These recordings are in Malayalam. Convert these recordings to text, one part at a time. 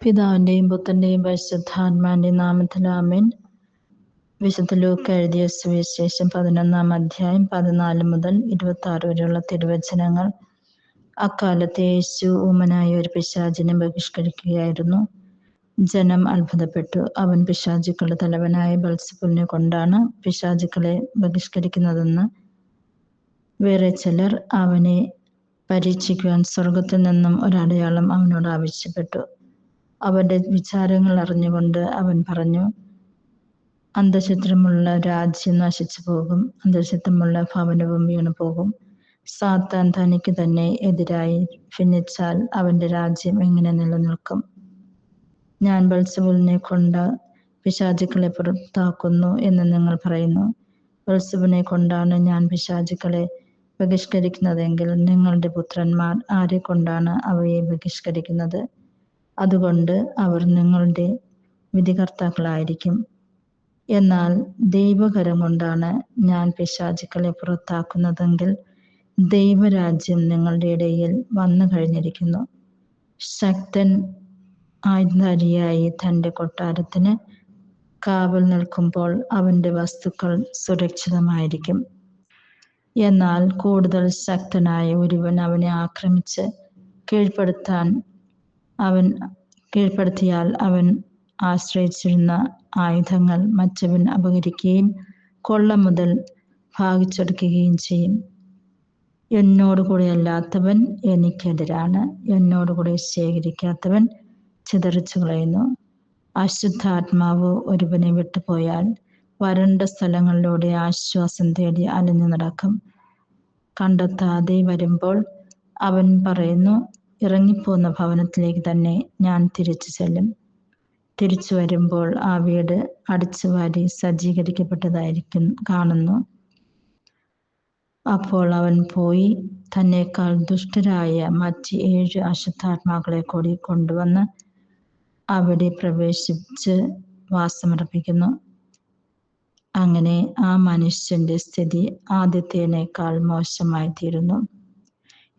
പിതാവിന്റെയും പുത്രന്റെയും പരിശുദ്ധാത്മാവിന്റെയും നാമത്തിൽ ആമേൻ. വിശുദ്ധ ലൂക്കാ എഴുതിയ സുവിശേഷം 11-ാം അധ്യായം 14 മുതൽ 26 വരെയുള്ള തിരുവചനങ്ങൾ. അക്കാലത്ത് യേശു ഊമനായ ഒരു പിശാചിനെ ബഹിഷ്കരിക്കുകയായിരുന്നു. ജനം അത്ഭുതപ്പെട്ടു. അവൻ പിശാചുക്കളുടെ തലവനായ ബെൽസെബൂലിനെ കൊണ്ടാണ് പിശാചുക്കളെ ബഹിഷ്കരിക്കുന്നതെന്ന് വേറെ ചിലർ അവനെ പരീക്ഷിക്കുവാൻ സ്വർഗത്തിൽ നിന്നും ഒരടയാളം അവനോട് ആവശ്യപ്പെട്ടു. അവരുടെ വിചാരങ്ങൾ അറിഞ്ഞുകൊണ്ട് അവൻ പറഞ്ഞു, അന്തഃഛിദ്രമുള്ള രാജ്യം നശിച്ചു പോകും, അന്തഃഛിദ്രമുള്ള ഭവനവും വീണു പോകും. സാത്താൻ തനിക്ക് തന്നെ എതിരായി ഭിന്നിച്ചാൽ അവന്റെ രാജ്യം എങ്ങനെ നിലനിൽക്കും? ഞാൻ ബെൽസെബൂലിനെ കൊണ്ട് പിശാചുക്കളെ പുറത്താക്കുന്നു എന്ന് നിങ്ങൾ പറയുന്നു. ബെൽസെബൂലിനെ കൊണ്ടാണ് ഞാൻ പിശാചുക്കളെ ബഹിഷ്കരിക്കുന്നതെങ്കിൽ നിങ്ങളുടെ പുത്രന്മാർ ആരെ കൊണ്ടാണ് അവയെ ബഹിഷ്കരിക്കുന്നത്? അതുകൊണ്ട് അവർ നിങ്ങളുടെ വിധികർത്താക്കളായിരിക്കും. എന്നാൽ ദൈവകരം കൊണ്ടാണ് ഞാൻ പിശാചുക്കളെ പുറത്താക്കുന്നതെങ്കിൽ ദൈവരാജ്യം നിങ്ങളുടെ ഇടയിൽ വന്നു കഴിഞ്ഞിരിക്കുന്നു. ശക്തൻ ആയുധധാരിയായി തൻ്റെ കൊട്ടാരത്തിന് കാവൽ നിൽക്കുമ്പോൾ അവൻ്റെ വസ്തുക്കൾ സുരക്ഷിതമായിരിക്കും. എന്നാൽ കൂടുതൽ ശക്തനായ ഒരുവൻ അവനെ ആക്രമിച്ച് കീഴ്പ്പെടുത്തിയാൽ അവൻ ആശ്രയിച്ചിരുന്ന ആയുധങ്ങൾ മറ്റവൻ അപഹരിക്കുകയും കൊള്ള മുതൽ ഭാഗിച്ചെടുക്കുകയും ചെയ്യും. എന്നോടുകൂടെ അല്ലാത്തവൻ എനിക്കെതിരാണ്, എന്നോടുകൂടെ ശേഖരിക്കാത്തവൻ ചിതറിച്ചു കളയുന്നു. അശുദ്ധാത്മാവ് ഒരുവനെ വിട്ടുപോയാൽ വരണ്ട സ്ഥലങ്ങളിലൂടെ ആശ്വാസം തേടി അലഞ്ഞു നടക്കും. കണ്ടെത്താതെ വരുമ്പോൾ അവൻ പറയുന്നു, ഇറങ്ങിപ്പോന്ന ഭവനത്തിലേക്ക് തന്നെ ഞാൻ തിരിച്ചു ചെല്ലും. തിരിച്ചു വരുമ്പോൾ ആ വീട് അടിച്ചുവാരി സജ്ജീകരിക്കപ്പെട്ടതായിരിക്കും കാണുന്നു. അപ്പോൾ അവൻ പോയി തന്നേക്കാൾ ദുഷ്ടരായ മറ്റ് 7 അശുദ്ധാത്മാക്കളെ കൂടി കൊണ്ടുവന്ന് അവിടെ പ്രവേശിച്ച് വാസമർപ്പിക്കുന്നു. അങ്ങനെ ആ മനുഷ്യന്റെ സ്ഥിതി ആദ്യത്തേനേക്കാൾ മോശമായി തീരുന്നു.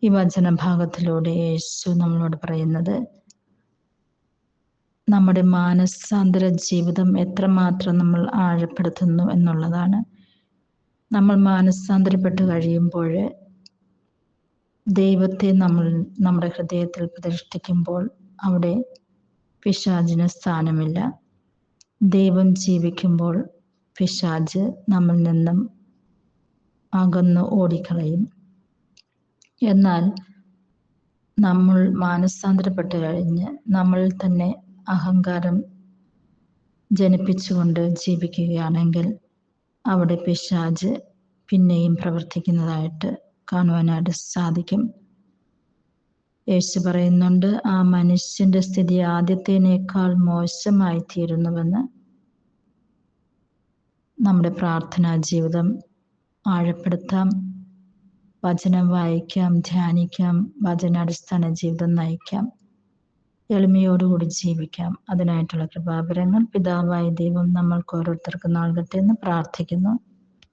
ഈ വചനഭാഗത്തിലൂടെ യേശു നമ്മളോട് പറയുന്നത് നമ്മുടെ മാനസാന്തര ജീവിതം എത്രമാത്രം നമ്മൾ ആഴപ്പെടുത്തുന്നു എന്നുള്ളതാണ്. നമ്മൾ മാനസാന്തരപ്പെട്ട് കഴിയുമ്പോൾ ദൈവത്തെ നമ്മുടെ ഹൃദയത്തിൽ പ്രതിഷ്ഠിക്കുമ്പോൾ അവിടെ പിശാചിന് സ്ഥാനമില്ല. ദൈവം ജീവിക്കുമ്പോൾ പിശാച് നമ്മിൽ നിന്നും അകന്നു ഓടിക്കളയും. എന്നാൽ നമ്മൾ മാനസാന്തരപ്പെട്ട് കഴിഞ്ഞ് നമ്മളിൽ തന്നെ അഹങ്കാരം ജനിപ്പിച്ചുകൊണ്ട് ജീവിക്കുകയാണെങ്കിൽ അവിടെ പിശാച് പിന്നെയും പ്രവർത്തിക്കുന്നതായിട്ട് കാണുവാനായിട്ട് സാധിക്കും. യേശു പറയുന്നുണ്ട്, ആ മനുഷ്യന്റെ സ്ഥിതി ആദ്യത്തേനേക്കാൾ മോശമായി തീരുന്നുവെന്ന്. നമ്മുടെ പ്രാർത്ഥനാ ജീവിതം ആഴപ്പെടുത്താം, വചനം വായിക്കാം, ധ്യാനിക്കാം, വചനാടിസ്ഥാന ജീവിതം നയിക്കാം, എളിമയോടുകൂടി ജീവിക്കാം. അതിനായിട്ടുള്ള കൃപാവരങ്ങൾ പിതാവായ ദൈവം നമ്മൾക്ക് ഓരോരുത്തർക്കും നൽകട്ടെ എന്ന് പ്രാർത്ഥിക്കുന്നു.